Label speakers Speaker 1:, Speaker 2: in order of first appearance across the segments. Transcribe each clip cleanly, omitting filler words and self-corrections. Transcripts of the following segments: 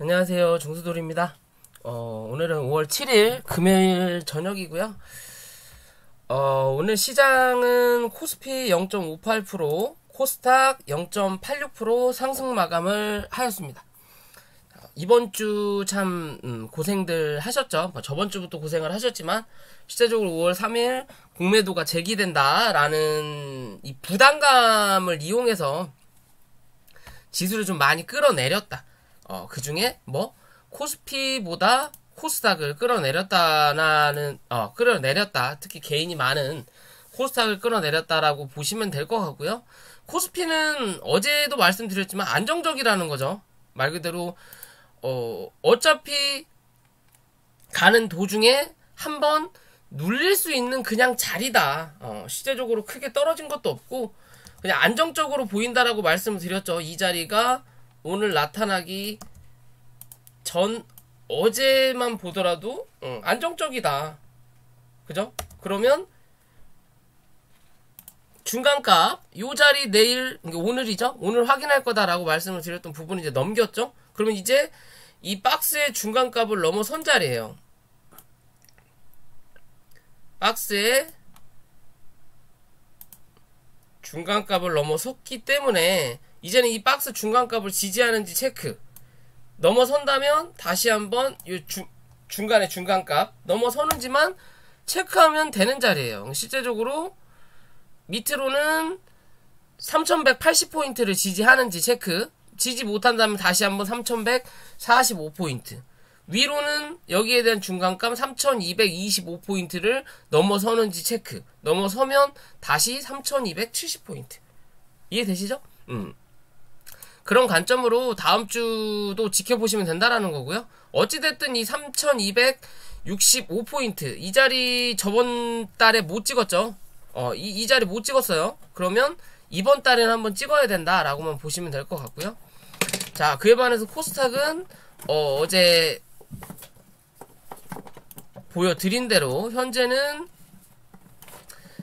Speaker 1: 안녕하세요. 중수돌입니다. 오늘은 5월 7일 금요일 저녁이고요. 오늘 시장은 코스피 0.58%, 코스닥 0.86% 상승 마감을 하였습니다. 이번 주 참 고생들 하셨죠. 저번 주부터 고생을 하셨지만 실제적으로 5월 3일 공매도가 제기된다라는 이 부담감을 이용해서 지수를 좀 많이 끌어내렸다. 그 중에 코스피보다 코스닥을 끌어내렸다. 특히 개인이 많은 코스닥을 끌어내렸다라고 보시면 될 것 같고요. 코스피는 어제도 말씀드렸지만 안정적이라는 거죠. 말 그대로 어차피 가는 도중에 한번 눌릴 수 있는 그냥 자리다. 실제적으로 크게 떨어진 것도 없고 그냥 안정적으로 보인다라고 말씀을 드렸죠. 이 자리가 오늘 나타나기 전 어제만 보더라도 안정적이다. 그죠? 그러면 중간값 요 자리 내일 오늘이죠? 오늘 확인할 거다라고 말씀을 드렸던 부분을 이제 넘겼죠? 그러면 이제 이 박스의 중간값을 넘어선 자리예요. 박스의 중간값을 넘어섰기 때문에 이제는 이 박스 중간값을 지지하는지 체크. 넘어선다면 다시 한번 이 중간의 중간값 넘어서는지만 체크하면 되는 자리예요. 실제적으로 밑으로는 3180포인트를 지지하는지 체크. 지지 못한다면 다시 한번 3145포인트. 위로는 여기에 대한 중간값 3225포인트를 넘어서는지 체크. 넘어서면 다시 3270포인트. 이해되시죠? 그런 관점으로 다음 주도 지켜보시면 된다라는 거고요. 어찌됐든 이 3265포인트 이 자리 저번 달에 못 찍었죠. 이 자리 못 찍었어요. 그러면 이번 달에는 한번 찍어야 된다라고만 보시면 될 것 같고요. 자, 그에 반해서 코스닥은 어제 보여드린 대로 현재는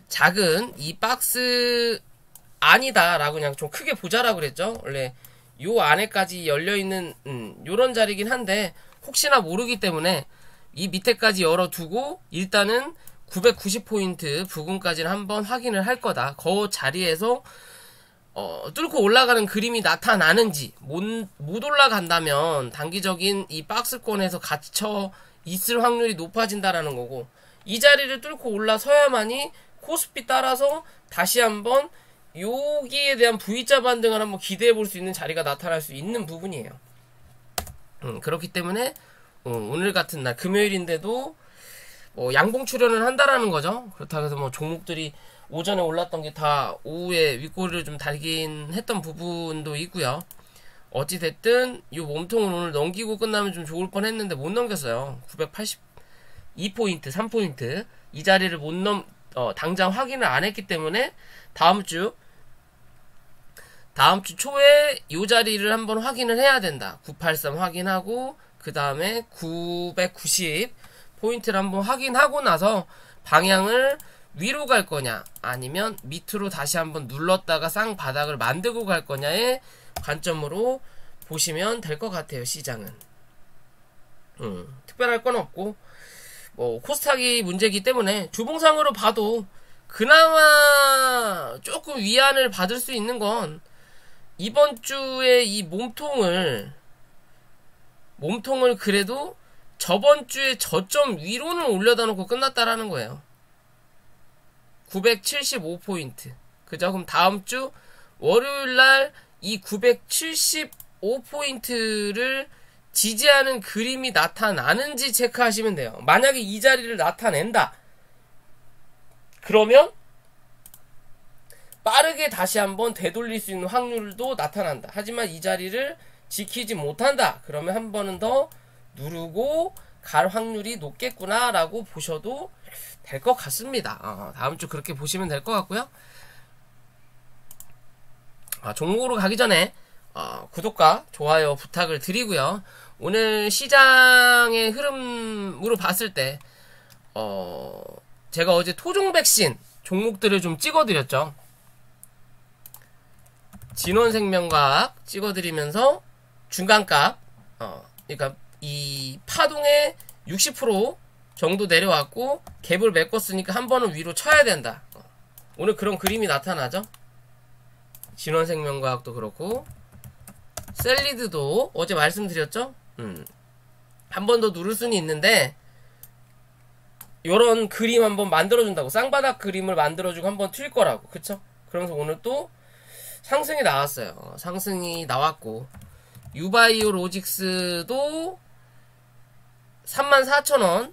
Speaker 1: 작은 이 박스 안이다라고 그냥 좀 크게 보자라고 그랬죠. 원래 요 안에까지 열려있는 요런 자리긴 한데 혹시나 모르기 때문에 이 밑에까지 열어두고 일단은 990포인트 부근까지는 한번 확인을 할 거다. 그 자리에서 뚫고 올라가는 그림이 나타나는지 못 올라간다면 단기적인 이 박스권에서 갇혀 있을 확률이 높아진다라는 거고, 이 자리를 뚫고 올라서야만이 코스피 따라서 다시 한번 여기에 대한 V자 반등을 한번 기대해 볼 수 있는 자리가 나타날 수 있는 부분이에요. 그렇기 때문에 오늘 같은 날 금요일인데도 양봉 출현을 한다라는 거죠. 그렇다고 해서 종목들이 오전에 올랐던 게 다 오후에 윗꼬리를 좀 달긴 했던 부분도 있고요. 어찌됐든 이 몸통을 오늘 넘기고 끝나면 좀 좋을 뻔 했는데 못 넘겼어요. 982포인트 3포인트 이 자리를 당장 확인을 안 했기 때문에 다음 주 초에 이 자리를 한번 확인을 해야 된다. 983 확인하고 그 다음에 990 포인트를 한번 확인하고 나서 방향을 위로 갈 거냐 아니면 밑으로 다시 한번 눌렀다가 쌍바닥을 만들고 갈 거냐의 관점으로 보시면 될 것 같아요. 시장은 특별할 건 없고 코스닥이 문제이기 때문에 주봉상으로 봐도 그나마 조금 위안을 받을 수 있는 건 이번 주에 이 몸통을 그래도 저번 주에 저점 위로는 올려다 놓고 끝났다라는 거예요. 975포인트. 그죠? 그럼 다음 주 월요일날 이 975포인트를 지지하는 그림이 나타나는지 체크하시면 돼요. 만약에 이 자리를 나타낸다. 그러면 빠르게 다시 한번 되돌릴 수 있는 확률도 나타난다. 하지만 이 자리를 지키지 못한다. 그러면 한 번은 더 누르고 갈 확률이 높겠구나 라고 보셔도 될 것 같습니다. 다음 주 그렇게 보시면 될 것 같고요. 종목으로 가기 전에 구독과 좋아요 부탁을 드리고요. 오늘 시장의 흐름으로 봤을 때 제가 어제 토종 백신 종목들을 좀 찍어드렸죠. 진원생명과학 찍어드리면서 중간값 그러니까 이 파동의 60% 정도 내려왔고 갭을 메꿨으니까 한 번은 위로 쳐야 된다. 오늘 그런 그림이 나타나죠. 진원생명과학도 그렇고 셀리드도 어제 말씀드렸죠. 한 번 더 누를 수는 있는데 요런 그림 한번 만들어준다고, 쌍바닥 그림을 만들어주고 한번 튈 거라고. 그쵸? 그러면서 오늘 또 상승이 나왔어요. 상승이 나왔고 유바이오 로직스도 34,000원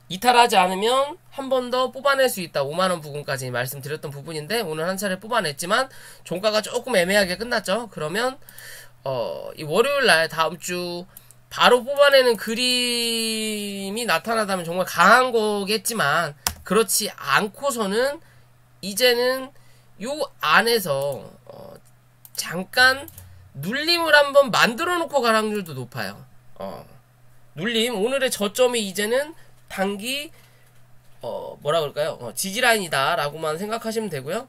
Speaker 1: 이탈하지 않으면 한 번 더 뽑아낼 수 있다. 5만원 부근까지 말씀드렸던 부분인데 오늘 한 차례 뽑아냈지만 종가가 조금 애매하게 끝났죠. 그러면 이 월요일날 다음주 바로 뽑아내는 그림이 나타나다면 정말 강한 거겠지만 그렇지 않고서는 이제는 요 안에서 잠깐 눌림을 한번 만들어 놓고 갈 확률도 높아요. 눌림, 오늘의 저점이 이제는 단기 뭐라 그럴까요? 지지라인이다 라고만 생각하시면 되고요.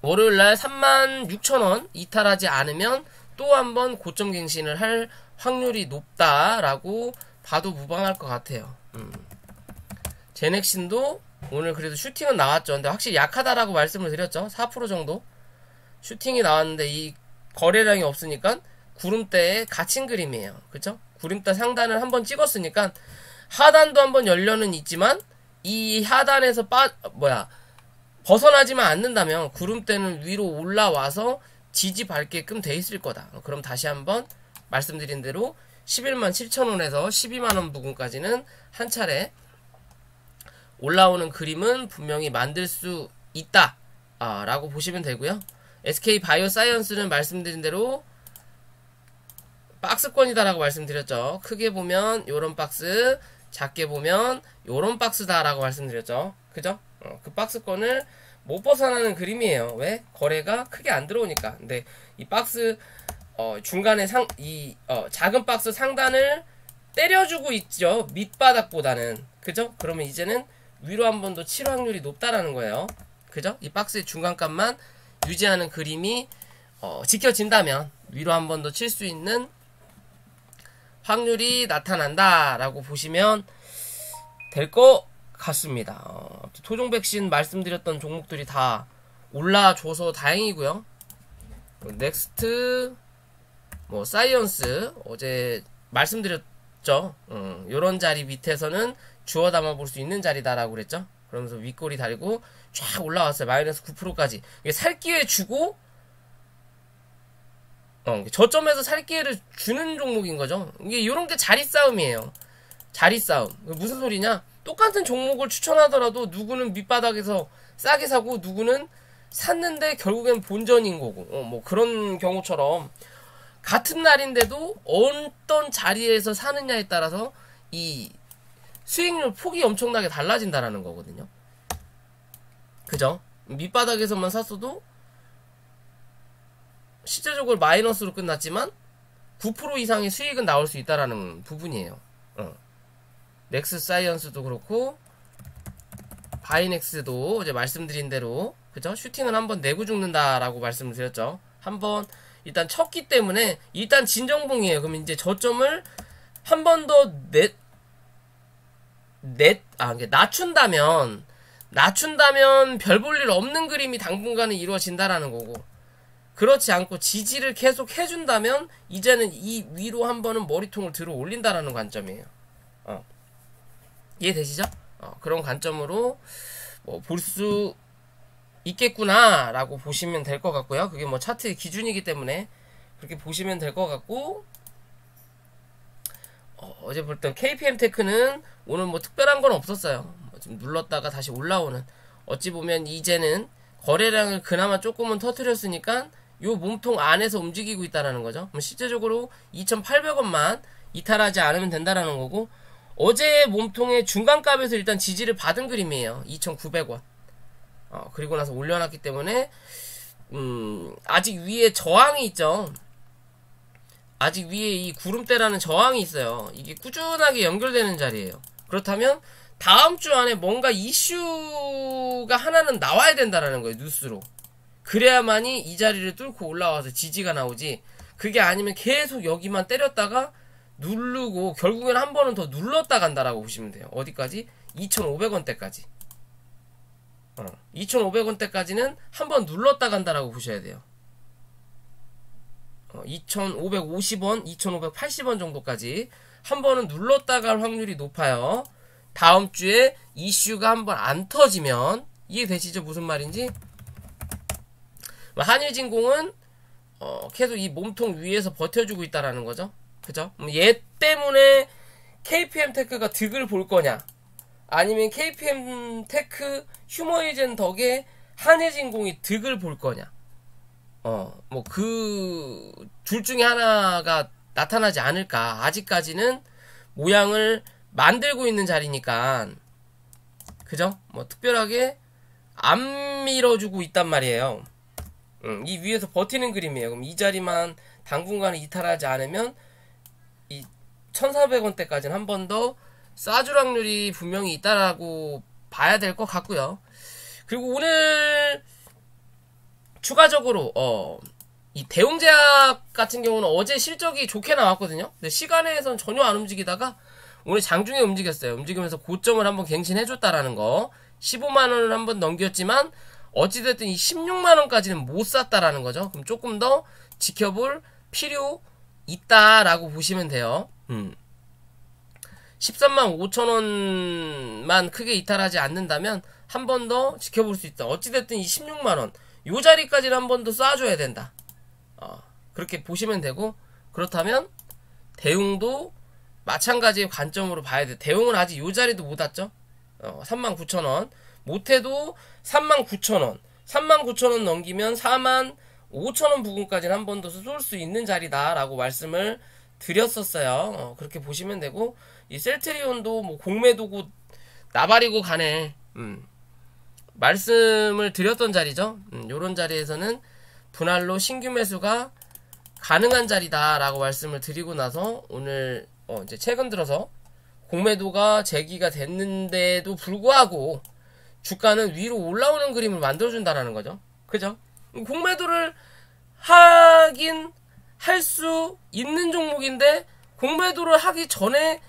Speaker 1: 월요일날 36,000원 이탈하지 않으면 또 한번 고점 갱신을 할 확률이 높다라고 봐도 무방할 것 같아요. 제넥신도 오늘 그래도 슈팅은 나왔죠. 근데 확실히 약하다라고 말씀을 드렸죠. 4% 정도 슈팅이 나왔는데 이 거래량이 없으니까 구름대에 갇힌 그림이에요. 그쵸? 구름대 상단을 한번 찍었으니까 하단도 한번 열려는 있지만 이 하단에서 벗어나지만 않는다면 구름대는 위로 올라와서 지지 밟게끔 돼 있을 거다. 그럼 다시 한번 말씀드린 대로 117,000원에서 12만원 부근까지는 한 차례 올라오는 그림은 분명히 만들 수 있다 라고 보시면 되고요. SK 바이오사이언스는 말씀드린 대로 박스권이다 라고 말씀드렸죠. 크게 보면 요런 박스, 작게 보면 요런 박스다 라고 말씀드렸죠. 그죠? 그 박스권을 못 벗어나는 그림이에요. 왜? 거래가 크게 안 들어오니까. 근데 이 박스 중간에 작은 박스 상단을 때려주고 있죠. 밑바닥보다는. 그죠? 그러면 이제는 위로 한 번 더 칠 확률이 높다라는 거예요. 그죠? 이 박스의 중간값만 유지하는 그림이 지켜진다면 위로 한 번 더 칠 수 있는 확률이 나타난다라고 보시면 될 것 같습니다. 토종 백신 말씀드렸던 종목들이 다 올라줘서 다행이고요. 넥스트, 사이언스 어제 말씀드렸죠. 요런 자리 밑에서는 주워 담아 볼 수 있는 자리다라고 그랬죠. 그러면서 윗꼬리 달고 쫙 올라왔어요. 마이너스 9%까지. 이게 살 기회 주고 저점에서 살 기회를 주는 종목인 거죠. 이게 요런 게 자리 싸움이에요. 자리 싸움. 무슨 소리냐? 똑같은 종목을 추천하더라도 누구는 밑바닥에서 싸게 사고 누구는 샀는데 결국엔 본전인 거고 그런 경우처럼 같은 날인데도 어떤 자리에서 사느냐에 따라서 이 수익률 폭이 엄청나게 달라진다라는 거거든요. 그죠? 밑바닥에서만 샀어도 실제적으로 마이너스로 끝났지만 9% 이상의 수익은 나올 수 있다라는 부분이에요. 넥스사이언스도 그렇고 바이넥스도 이제 말씀드린 대로 그죠? 슈팅은 한번 내고 죽는다라고 말씀을 드렸죠. 한번 일단 쳤기 때문에 일단 진정봉이에요. 그럼 이제 저점을 한 번 더 낮춘다면 별 볼 일 없는 그림이 당분간은 이루어진다라는 거고, 그렇지 않고 지지를 계속 해준다면 이제는 이 위로 한 번은 머리통을 들어 올린다라는 관점이에요. 이해되시죠? 그런 관점으로 볼 수 있겠구나 라고 보시면 될 것 같고요. 그게 차트의 기준이기 때문에 그렇게 보시면 될 것 같고, 어제 볼던 KPM테크는 오늘 특별한 건 없었어요. 좀 눌렀다가 다시 올라오는, 어찌 보면 이제는 거래량을 그나마 조금은 터뜨렸으니까 요 몸통 안에서 움직이고 있다라는 거죠. 그럼 실제적으로 2,800원만 이탈하지 않으면 된다라는 거고, 어제 몸통의 중간값에서 일단 지지를 받은 그림이에요. 2,900원. 그리고 나서 올려놨기 때문에 아직 위에 저항이 있죠. 아직 위에 이 구름대라는 저항이 있어요. 이게 꾸준하게 연결되는 자리예요. 그렇다면 다음 주 안에 뭔가 이슈가 하나는 나와야 된다라는 거예요. 뉴스로. 그래야만이 이 자리를 뚫고 올라와서 지지가 나오지. 그게 아니면 계속 여기만 때렸다가 누르고 결국엔 한 번은 더 눌렀다 간다라고 보시면 돼요. 어디까지? 2,500원대까지. 2,500원대까지는 한 번 눌렀다 간다라고 보셔야 돼요. 2,550원, 2,580원 정도까지 한 번은 눌렀다 갈 확률이 높아요. 다음 주에 이슈가 한 번 안 터지면. 이해되시죠? 무슨 말인지? 한일진공은 계속 이 몸통 위에서 버텨주고 있다라는 거죠. 그죠? 얘 때문에 KPM테크가 득을 볼 거냐, 아니면 KPM테크 휴머이젠 덕에 한일진공이 득을 볼 거냐. 뭐 그 둘 중에 하나가 나타나지 않을까. 아직까지는 모양을 만들고 있는 자리니까. 그죠? 뭐 특별하게 안 밀어주고 있단 말이에요. 이 위에서 버티는 그림이에요. 그럼 이 자리만 당분간 이탈하지 않으면 이 1,400원대까지는 한 번 더 쏴줄 확률이 분명히 있다라고 봐야 될 것 같고요. 그리고 오늘 추가적으로 이 대웅제약 같은 경우는 어제 실적이 좋게 나왔거든요. 근데 시간에선 전혀 안 움직이다가 오늘 장중에 움직였어요. 움직이면서 고점을 한번 갱신해줬다라는 거. 15만원을 한번 넘겼지만 어찌됐든 이 16만원까지는 못 샀다라는 거죠. 그럼 조금 더 지켜볼 필요 있다라고 보시면 돼요. 13만 5천원만 크게 이탈하지 않는다면 한 번 더 지켜볼 수 있다. 어찌됐든 이 16만원 요 자리까지는 한 번 더 쏴줘야 된다. 그렇게 보시면 되고, 그렇다면 대웅도 마찬가지의 관점으로 봐야 돼. 대웅은 아직 요 자리도 못 왔죠. 39,000원 못해도 39,000원 39,000원 넘기면 45,000원 부근까지는 한 번 더 쏠 수 있는 자리다라고 말씀을 드렸었어요. 그렇게 보시면 되고, 이 셀트리온도 뭐 공매도고 나발이고 가네. 말씀을 드렸던 자리죠. 요런 자리에서는 분할로 신규 매수가 가능한 자리다라고 말씀을 드리고 나서 오늘 이제 최근 들어서 공매도가 제기가 됐는데도 불구하고 주가는 위로 올라오는 그림을 만들어준다라는 거죠. 그죠? 공매도를 하긴 할 수 있는 종목인데 공매도를 하기 전에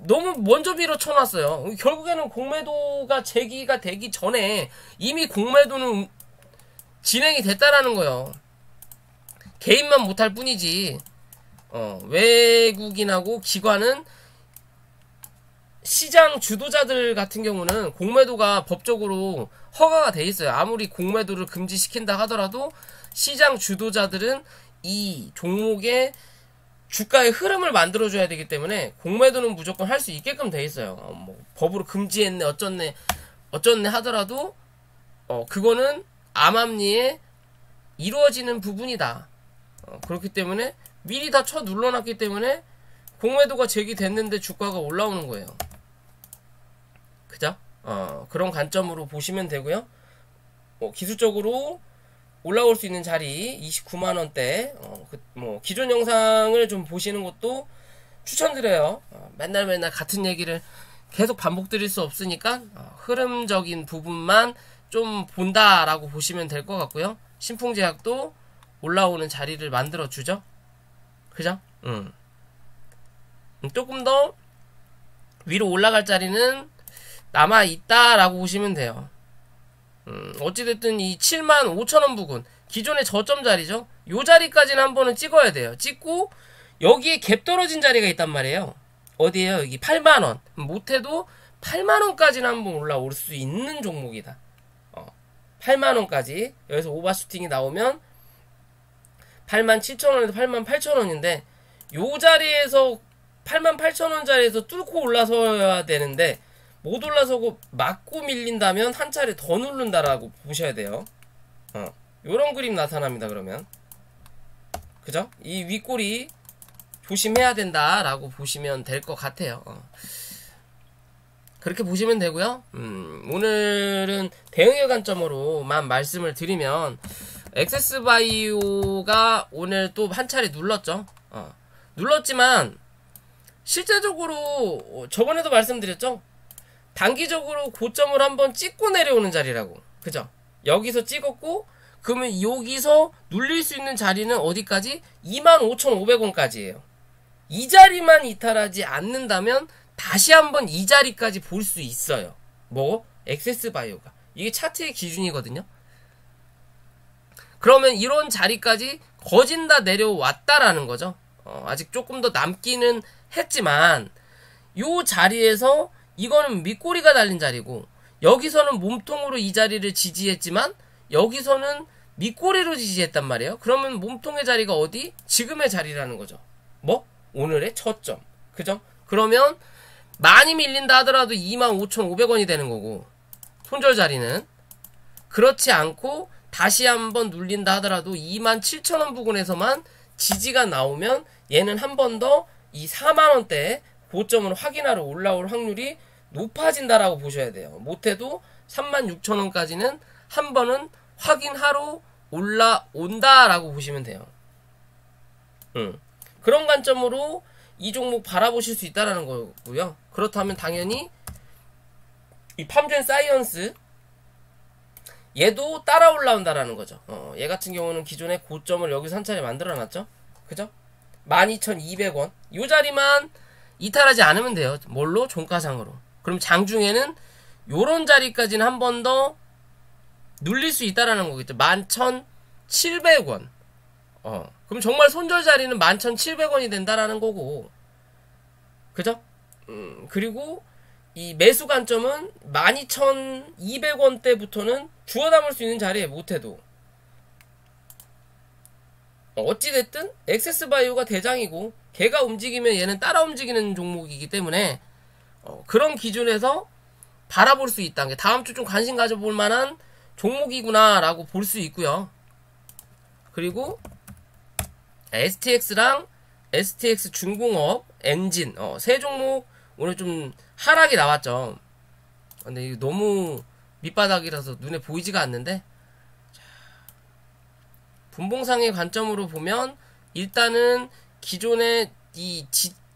Speaker 1: 너무 먼저 밀어쳐놨어요. 결국에는 공매도가 제기가 되기 전에 이미 공매도는 진행이 됐다라는 거예요. 개인만 못할 뿐이지 외국인하고 기관은, 시장 주도자들 같은 경우는 공매도가 법적으로 허가가 돼 있어요. 아무리 공매도를 금지시킨다 하더라도 시장 주도자들은 이 종목의 주가의 흐름을 만들어줘야 되기 때문에 공매도는 무조건 할 수 있게끔 돼 있어요. 뭐 법으로 금지했네 어쩌네 하더라도 그거는 암암리에 이루어지는 부분이다. 그렇기 때문에 미리 다 쳐 눌러놨기 때문에 공매도가 제기됐는데 주가가 올라오는 거예요. 그죠? 그런 관점으로 보시면 되고요. 기술적으로 올라올 수 있는 자리 29만원대, 뭐 기존 영상을 좀 보시는 것도 추천드려요. 맨날 같은 얘기를 계속 반복드릴 수 없으니까 흐름적인 부분만 좀 본다라고 보시면 될 것 같고요. 신풍제약도 올라오는 자리를 만들어 주죠. 그죠? 조금 더 위로 올라갈 자리는 남아 있다라고 보시면 돼요. 어찌됐든 이 75,000원 부근, 기존의 저점 자리죠. 요 자리까지는 한 번은 찍어야 돼요. 찍고 여기에 갭 떨어진 자리가 있단 말이에요. 어디에요? 여기 8만원. 못해도 8만원까지는 한 번 올라올 수 있는 종목이다. 8만원까지 여기서 오버슈팅이 나오면 87,000원에서 88,000원인데 요 자리에서 88,000원 자리에서 뚫고 올라서야 되는데 못 올라서고 맞고 밀린다면 한 차례 더 누른다라고 보셔야 돼요. 요런 그림 나타납니다. 그러면 그죠? 이 윗꼬리 조심해야 된다라고 보시면 될 것 같아요. 그렇게 보시면 되고요. 오늘은 대응의 관점으로만 말씀을 드리면 엑세스바이오가 오늘 또 한 차례 눌렀죠. 눌렀지만 실제적으로 저번에도 말씀드렸죠. 단기적으로 고점을 한번 찍고 내려오는 자리라고. 그죠? 여기서 찍었고 그러면 여기서 눌릴 수 있는 자리는 어디까지? 25,500원까지예요. 이 자리만 이탈하지 않는다면 다시 한번 이 자리까지 볼 수 있어요. 뭐? 액세스바이오가. 이게 차트의 기준이거든요. 그러면 이런 자리까지 거진다 내려왔다라는 거죠. 아직 조금 더 남기는 했지만 요 자리에서 이거는 밑꼬리가 달린 자리고, 여기서는 몸통으로 이 자리를 지지했지만 여기서는 밑꼬리로 지지했단 말이에요. 그러면 몸통의 자리가 어디? 지금의 자리라는 거죠. 뭐? 오늘의 초점. 그죠? 그러면 많이 밀린다 하더라도 25,500원이 되는 거고, 손절 자리는 그렇지 않고 다시 한번 눌린다 하더라도 27,000원 부근에서만 지지가 나오면 얘는 한 번 더 이 4만원대 고점을 확인하러 올라올 확률이 높아진다라고 보셔야 돼요. 못해도 36,000원까지는 한 번은 확인하러 올라온다라고 보시면 돼요. 그런 관점으로 이 종목 바라보실 수 있다라는 거고요. 그렇다면 당연히 이 팜젠 사이언스 얘도 따라 올라온다라는 거죠. 얘 같은 경우는 기존에 고점을 여기서 한 차례 만들어놨죠. 그죠? 12,200원 이 자리만 이탈하지 않으면 돼요. 뭘로? 종가상으로. 그럼 장중에는 요런 자리까지는 한 번 더 눌릴 수 있다라는 거겠죠. 11,700원. 그럼 정말 손절 자리는 11,700원이 된다라는 거고. 그죠? 그리고 이 매수 관점은 12,200원대부터는 주워 담을 수 있는 자리에 못해도. 어찌됐든 액세스바이오가 대장이고 걔가 움직이면 얘는 따라 움직이는 종목이기 때문에 그런 기준에서 바라볼 수 있다는 게 다음 주 좀 관심 가져볼 만한 종목이구나 라고 볼 수 있고요. 그리고 STX랑 STX 중공업, 엔진 세 종목 오늘 좀 하락이 나왔죠. 근데 이거 너무 밑바닥이라서 눈에 보이지가 않는데, 분봉상의 관점으로 보면 일단은 기존의 이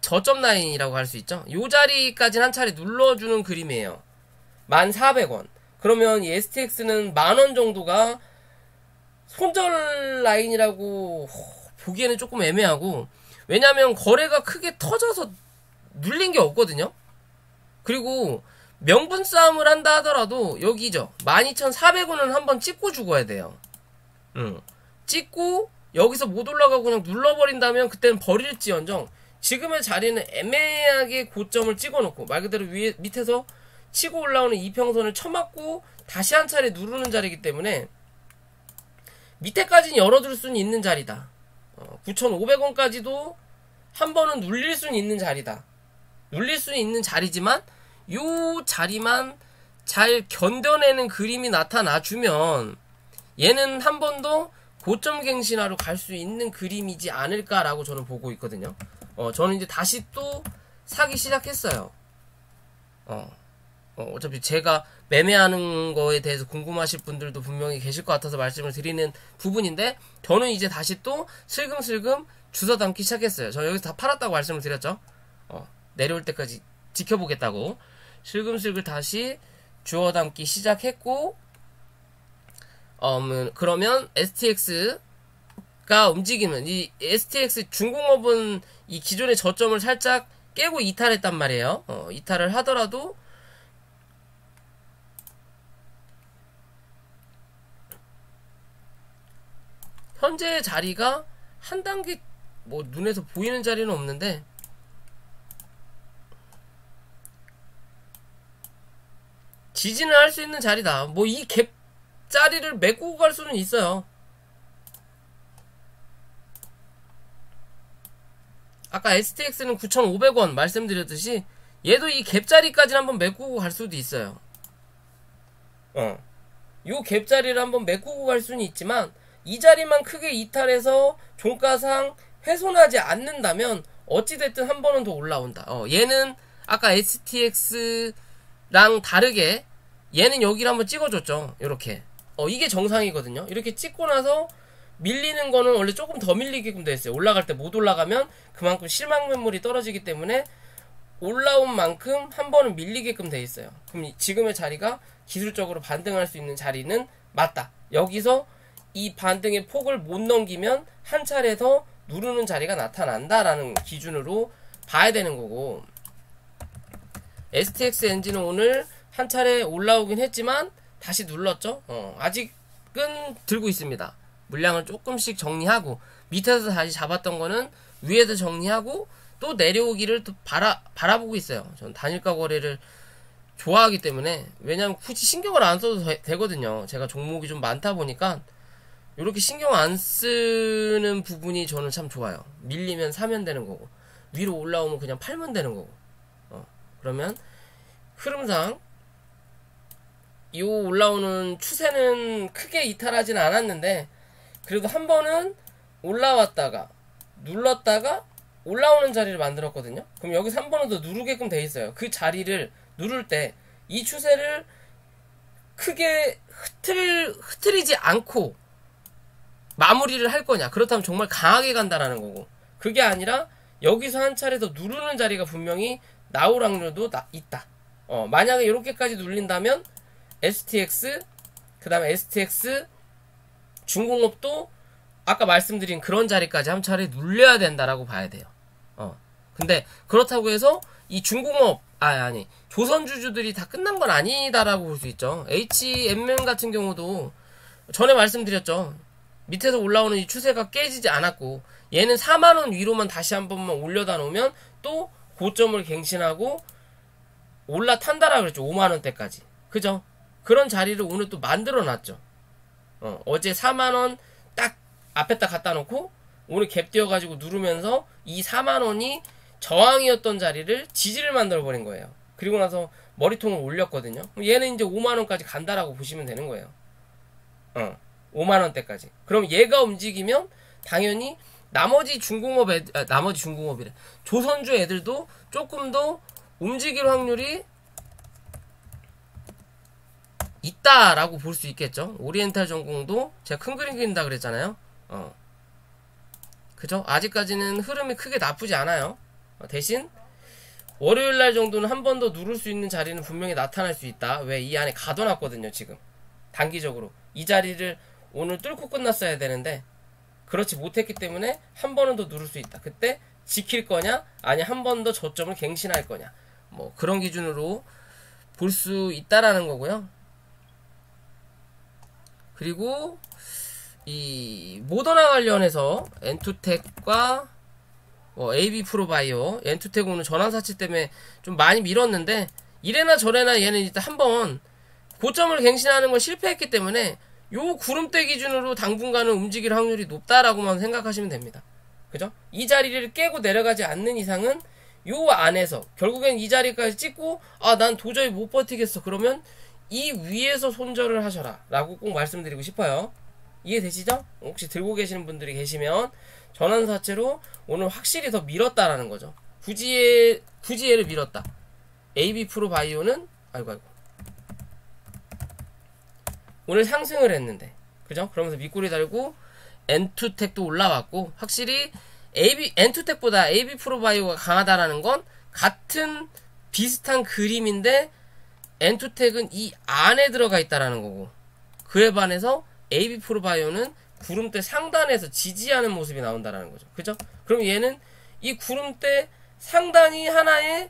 Speaker 1: 저점 라인이라고 할 수 있죠. 요 자리까지는 한 차례 눌러주는 그림이에요. 1,400원. 그러면 이 STX는 만원 정도가 손절 라인이라고 보기에는 조금 애매하고, 왜냐면 거래가 크게 터져서 눌린 게 없거든요. 그리고 명분 싸움을 한다 하더라도 여기죠. 12,400원은 한번 찍고 죽어야 돼요. 찍고 여기서 못 올라가고 그냥 눌러버린다면 그때는 버릴지언정 지금의 자리는 애매하게 고점을 찍어놓고 말 그대로 위에 밑에서 치고 올라오는 이평선을 쳐맞고 다시 한 차례 누르는 자리이기 때문에 밑에까지는 열어둘 수는 있는 자리다. 9,500원까지도 한 번은 눌릴 수는 있는 자리다. 눌릴 수는 있는 자리지만 요 자리만 잘 견뎌내는 그림이 나타나주면 얘는 한 번 더 고점 갱신하러 갈 수 있는 그림이지 않을까라고 저는 보고 있거든요. 저는 이제 다시 또 사기 시작했어요. 어차피 제가 매매하는 거에 대해서 궁금하실 분들도 분명히 계실 것 같아서 말씀을 드리는 부분인데, 저는 이제 다시 또 슬금슬금 주워 담기 시작했어요. 저 여기서 다 팔았다고 말씀을 드렸죠. 내려올 때까지 지켜보겠다고 슬금슬금 다시 주워 담기 시작했고, 그러면 STX가 움직이면 이 STX 중공업은 이 기존의 저점을 살짝 깨고 이탈했단 말이에요. 이탈을 하더라도 현재의 자리가 한 단계 뭐 눈에서 보이는 자리는 없는데 지지는 할 수 있는 자리다. 뭐 이 갭 자리를 메꾸고 갈 수는 있어요. 아까 STX는 9,500원 말씀드렸듯이 얘도 이 갭 자리까지 한번 메꾸고 갈 수도 있어요. 요 갭 자리를 한번 메꾸고 갈 수는 있지만 이 자리만 크게 이탈해서 종가상 훼손하지 않는다면 어찌됐든 한 번은 더 올라온다. 얘는 아까 STX랑 다르게 얘는 여기를 한번 찍어줬죠. 이렇게. 이게 정상이거든요. 이렇게 찍고 나서 밀리는 거는 원래 조금 더 밀리게끔 돼 있어요. 올라갈 때 못 올라가면 그만큼 실망 매물이 떨어지기 때문에 올라온 만큼 한 번은 밀리게끔 돼 있어요. 그럼 지금의 자리가 기술적으로 반등할 수 있는 자리는 맞다. 여기서 이 반등의 폭을 못 넘기면 한 차례 더 누르는 자리가 나타난다라는 기준으로 봐야 되는 거고, STX 엔진은 오늘 한 차례 올라오긴 했지만 다시 눌렀죠. 아직은 들고 있습니다. 물량을 조금씩 정리하고 밑에서 다시 잡았던 거는 위에서 정리하고 또 내려오기를 또 바라보고 있어요. 전 단일가 거래를 좋아하기 때문에, 왜냐면 굳이 신경을 안 써도 되거든요. 제가 종목이 좀 많다 보니까 이렇게 신경 안 쓰는 부분이 저는 참 좋아요. 밀리면 사면 되는 거고, 위로 올라오면 그냥 팔면 되는 거고. 그러면 흐름상 이 올라오는 추세는 크게 이탈하진 않았는데, 그래도 한 번은 올라왔다가 눌렀다가 올라오는 자리를 만들었거든요. 그럼 여기서 한 번은 더 누르게끔 돼 있어요. 그 자리를 누를 때 이 추세를 크게 흐트리지 않고 마무리를 할 거냐, 그렇다면 정말 강하게 간다라는 거고, 그게 아니라 여기서 한 차례 더 누르는 자리가 분명히 나올 확률도 있다. 만약에 이렇게까지 눌린다면 STX, 그 다음에 STX 중공업도 아까 말씀드린 그런 자리까지 한 차례 눌려야 된다라고 봐야 돼요. 근데 그렇다고 해서 이 중공업 아니 조선주주들이 다 끝난 건 아니다라고 볼 수 있죠. HMM 같은 경우도 전에 말씀드렸죠. 밑에서 올라오는 이 추세가 깨지지 않았고, 얘는 4만원 위로만 다시 한 번만 올려다 놓으면 또 고점을 갱신하고 올라탄다라 그랬죠. 5만원대까지. 그죠? 그런 자리를 오늘 또 만들어 놨죠. 어제 4만원 딱 앞에다 갖다 놓고 오늘 갭 띄어가지고 누르면서 이 4만원이 저항이었던 자리를 지지를 만들어 버린 거예요. 그리고 나서 머리통을 올렸거든요. 얘는 이제 5만원까지 간다라고 보시면 되는 거예요. 5만원대까지. 그럼 얘가 움직이면 당연히 나머지 중공업이래. 조선주 애들도 조금 더 움직일 확률이 있다라고 볼 수 있겠죠. 오리엔탈 전공도 제가 큰 그림 그린다 그랬잖아요. 그죠? 아직까지는 흐름이 크게 나쁘지 않아요. 대신 월요일날 정도는 한 번 더 누를 수 있는 자리는 분명히 나타날 수 있다. 왜? 이 안에 가둬놨거든요. 지금 단기적으로 이 자리를 오늘 뚫고 끝났어야 되는데 그렇지 못했기 때문에 한 번은 더 누를 수 있다. 그때 지킬 거냐, 아니 한 번 더 저점을 갱신할 거냐, 뭐 그런 기준으로 볼 수 있다라는 거고요. 그리고 이 모더나 관련해서 엔투텍과 AB프로바이오, 엔투텍 오늘 전환사치 때문에 좀 많이 밀었는데, 이래나 저래나 얘는 일단 한번 고점을 갱신하는 걸 실패했기 때문에 요 구름대 기준으로 당분간은 움직일 확률이 높다라고만 생각하시면 됩니다. 그죠? 이 자리를 깨고 내려가지 않는 이상은 요 안에서 결국엔 이 자리까지 찍고 난 도저히 못 버티겠어, 그러면 이 위에서 손절을 하셔라 라고 꼭 말씀드리고 싶어요. 이해되시죠? 혹시 들고 계시는 분들이 계시면 전환사채로 오늘 확실히 더 밀었다라는 거죠. 굳이 얘를 밀었다. AB프로바이오는 아이고 오늘 상승을 했는데, 그죠? 그러면서 밑꼬리 달고 엔투텍도 올라왔고, 확실히 엔투텍보다 AB프로바이오가 강하다라는 건 같은 비슷한 그림인데 엔투텍은 이 안에 들어가 있다라는 거고, 그에 반해서 AB프로바이오는 구름대 상단에서 지지하는 모습이 나온다라는 거죠. 그죠? 그럼 얘는 이 구름대 상단이 하나의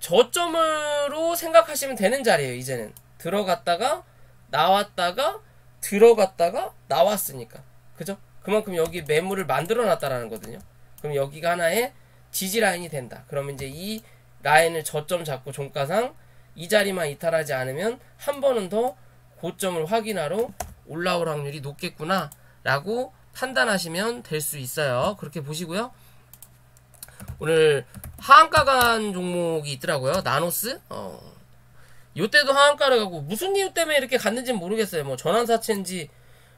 Speaker 1: 저점으로 생각하시면 되는 자리예요. 이제는 들어갔다가 나왔다가 들어갔다가 나왔으니까, 그죠? 그만큼 여기 매물을 만들어 놨다라는 거거든요. 그럼 여기가 하나의 지지 라인이 된다. 그러면 이제 이 라인을 저점 잡고 종가상 이 자리만 이탈하지 않으면 한 번은 더 고점을 확인하러 올라올 확률이 높겠구나 라고 판단하시면 될 수 있어요. 그렇게 보시고요. 오늘 하한가 간 종목이 있더라고요. 나노스. 요때도 하한가를 가고, 무슨 이유 때문에 이렇게 갔는지는 모르겠어요. 뭐 전환사채인지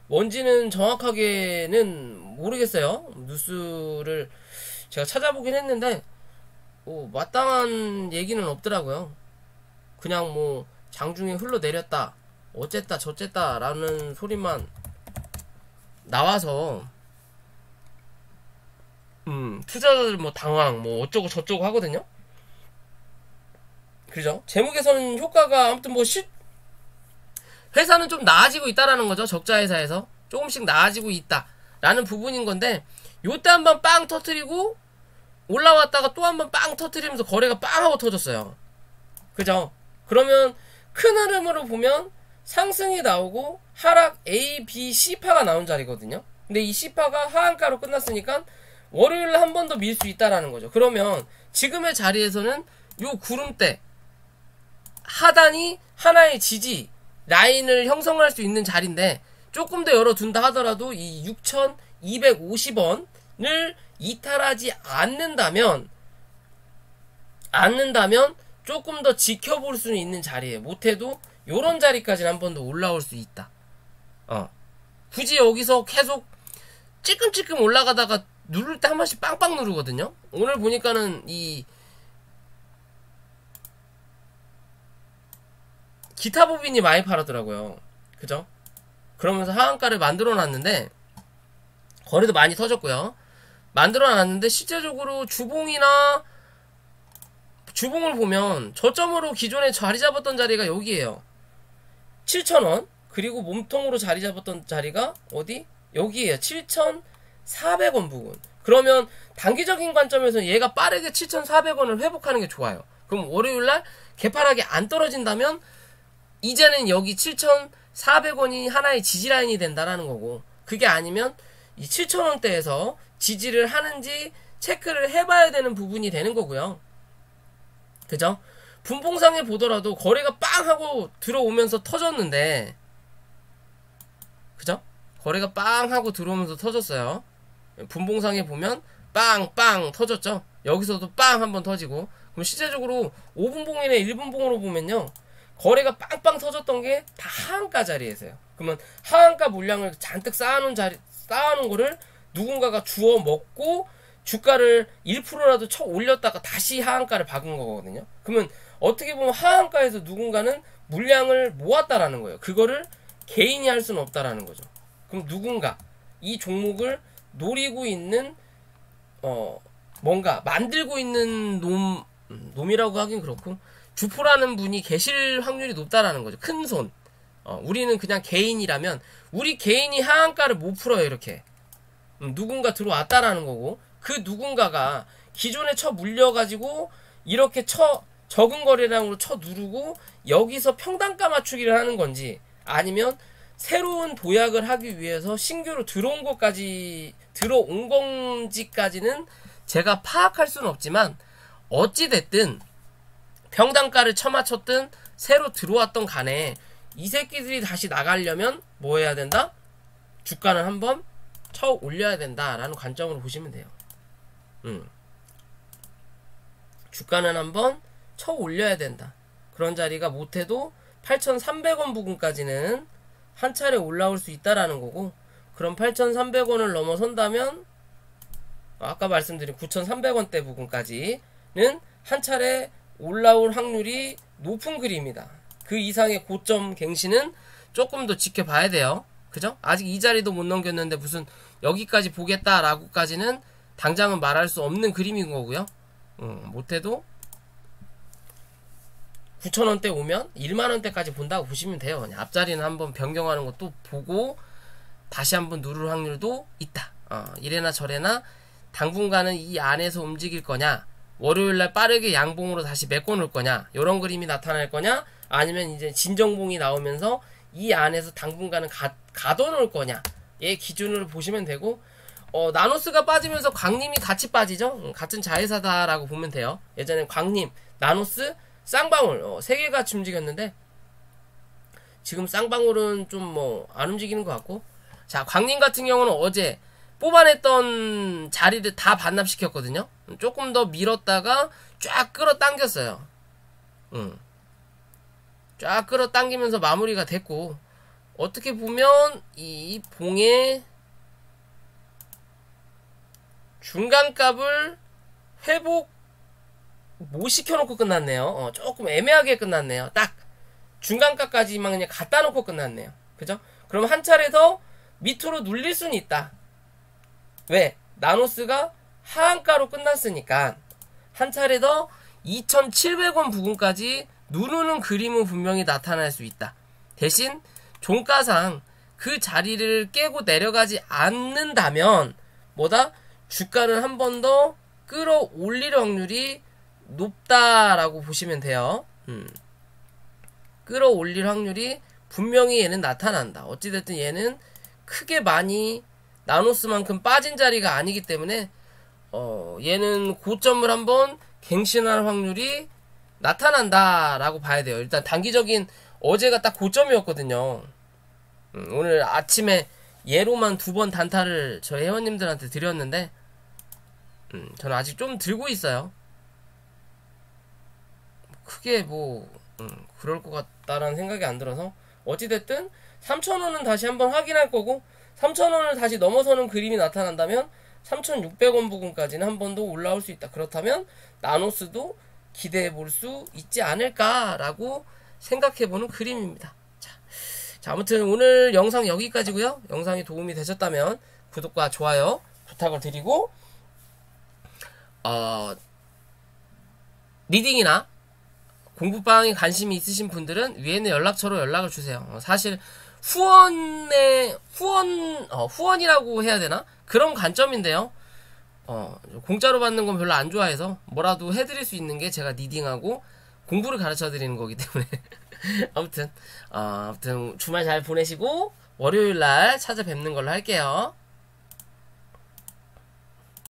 Speaker 1: 뭔지는 정확하게는 모르겠어요. 뉴스를 제가 찾아보긴 했는데 마땅한 얘기는 없더라고요. 그냥 뭐 장중에 흘러내렸다, 어쨌다 저쨌다 라는 소리만 나와서 투자자들 뭐 당황 뭐 어쩌고 저쩌고 하거든요. 그죠? 재무개선 효과가 아무튼 뭐 회사는 좀 나아지고 있다라는 거죠. 적자 회사에서 조금씩 나아지고 있다 라는 부분인 건데, 요때 한번 빵 터트리고 올라왔다가 또 한번 빵 터트리면서 거래가 빵 하고 터졌어요. 그죠? 그러면 큰 흐름으로 보면 상승이 나오고 하락 A, B, C파가 나온 자리거든요. 근데 이 C파가 하한가로 끝났으니까 월요일에 한 번 더 밀 수 있다라는 거죠. 그러면 지금의 자리에서는 요 구름대 하단이 하나의 지지 라인을 형성할 수 있는 자리인데, 조금 더 열어둔다 하더라도 이 6,250원을 이탈하지 않는다면 조금 더 지켜볼 수는 있는 자리예요. 못해도 요런 자리까지는 한 번 더 올라올 수 있다. 굳이 여기서 계속 찔끔찔끔 올라가다가 누를 때 한 번씩 빵빵 누르거든요. 오늘 보니까는 이 기타 보빈이 많이 팔았더라고요. 그죠? 그러면서 하한가를 만들어 놨는데, 거래도 많이 터졌고요. 만들어 놨는데 실제적으로 주봉을 보면 저점으로 기존에 자리 잡았던 자리가 여기에요. 7,000원. 그리고 몸통으로 자리 잡았던 자리가 어디? 여기에요. 7,400원 부분. 그러면 단기적인 관점에서 얘가 빠르게 7,400원을 회복하는 게 좋아요. 그럼 월요일날 개파락이 안 떨어진다면 이제는 여기 7,400원이 하나의 지지라인이 된다라는 거고, 그게 아니면 이 7,000원대에서 지지를 하는지 체크를 해봐야 되는 부분이 되는 거고요. 그죠? 분봉상에 보더라도 거래가 빵 하고 들어오면서 터졌는데, 그죠? 거래가 빵 하고 들어오면서 터졌어요. 분봉상에 보면 빵빵 터졌죠? 여기서도 빵 한번 터지고. 그럼 실제적으로 5분봉이나 1분봉으로 보면요, 거래가 빵빵 터졌던 게 다 하한가 자리에서요. 그러면 하한가 물량을 잔뜩 쌓아놓은 거를 누군가가 주워 먹고 주가를 1%라도 쳐 올렸다가 다시 하한가를 박은 거거든요. 그러면 어떻게 보면 하한가에서 누군가는 물량을 모았다라는 거예요. 그거를 개인이 할 수는 없다라는 거죠. 그럼 누군가 이 종목을 노리고 있는 뭔가 만들고 있는 놈이라고 하긴 그렇고, 주포라는 분이 계실 확률이 높다라는 거죠. 큰 손. 우리는 그냥 개인이라면 우리 개인이 하한가를 못 풀어요. 이렇게 누군가 들어왔다라는 거고, 그 누군가가 기존에 쳐 물려가지고 이렇게 적은 거래량으로 쳐 누르고 여기서 평단가 맞추기를 하는 건지, 아니면 새로운 도약을 하기 위해서 신규로 들어온 건지까지는 제가 파악할 수는 없지만, 어찌됐든 평단가를 쳐맞췄든 새로 들어왔던 간에 이 새끼들이 다시 나가려면 뭐 해야 된다? 주가는 한번 쳐 올려야 된다라는 관점으로 보시면 돼요. 주가는 한번 쳐 올려야 된다. 그런 자리가 못해도 8,300원 부근까지는 한 차례 올라올 수 있다라는 거고, 그럼 8,300원을 넘어선다면 아까 말씀드린 9,300원대 부근까지는 한 차례 올라올 확률이 높은 그림이다. 그 이상의 고점 갱신은 조금 더 지켜봐야 돼요. 그죠? 아직 이 자리도 못 넘겼는데 무슨 여기까지 보겠다라고까지는 당장은 말할 수 없는 그림인 거고요. 못해도 9,000원대 오면 1만원대까지 본다고 보시면 돼요. 앞자리는 한번 변경하는 것도 보고 다시 한번 누를 확률도 있다. 이래나 저래나 당분간은 이 안에서 움직일 거냐, 월요일날 빠르게 양봉으로 다시 메꿔놓을 거냐, 요런 그림이 나타날 거냐, 아니면 이제 진정봉이 나오면서 이 안에서 당분간은 가둬놓을 거냐, 얘 기준으로 보시면 되고, 나노스가 빠지면서 광림이 같이 빠지죠. 같은 자회사다라고 보면 돼요. 예전에 광림, 나노스, 쌍방울 세 개가 같이 움직였는데, 지금 쌍방울은 좀 안 움직이는 것 같고, 자, 광림 같은 경우는 어제 뽑아냈던 자리를 다 반납시켰거든요. 조금 더 밀었다가 쫙 끌어당겼어요. 쫙 끌어당기면서 마무리가 됐고, 어떻게 보면 이 봉의 중간값을 회복 못 시켜놓고 끝났네요. 조금 애매하게 끝났네요. 딱 중간값까지만 그냥 갖다 놓고 끝났네요. 그죠? 그럼 한 차례 더 밑으로 눌릴 수는 있다. 왜? 나노스가 하한가로 끝났으니까 한 차례 더 2,700원 부근까지 누르는 그림은 분명히 나타날 수 있다. 대신 종가상 그 자리를 깨고 내려가지 않는다면 뭐다? 주가는 한 번 더 끌어올릴 확률이 높다라고 보시면 돼요. 끌어올릴 확률이 분명히 얘는 나타난다. 어찌됐든 얘는 크게 많이 나노스만큼 빠진 자리가 아니기 때문에 얘는 고점을 한번 갱신할 확률이 나타난다라고 봐야 돼요. 일단 단기적인 어제가 딱 고점이었거든요. 오늘 아침에 얘로만 2번 단타를 저희 회원님들한테 드렸는데 저는 아직 좀 들고 있어요. 크게 그럴 것 같다라는 생각이 안 들어서 어찌됐든 3,000원은 다시 한번 확인할 거고 3,000원을 다시 넘어서는 그림이 나타난다면 3,600원 부근까지는 한 번 더 올라올 수 있다. 그렇다면 나노스도 기대해 볼 수 있지 않을까라고 생각해 보는 그림입니다. 자, 아무튼 오늘 영상 여기까지고요. 영상이 도움이 되셨다면 구독과 좋아요 부탁을 드리고 리딩이나 공부방에 관심이 있으신 분들은 위에 있는 연락처로 연락을 주세요. 사실 후원이라고 해야 되나? 그런 관점인데요. 공짜로 받는 건 별로 안 좋아해서 뭐라도 해드릴 수 있는 게 제가 리딩하고 공부를 가르쳐 드리는 거기 때문에 아무튼 주말 잘 보내시고 월요일날 찾아뵙는 걸로 할게요.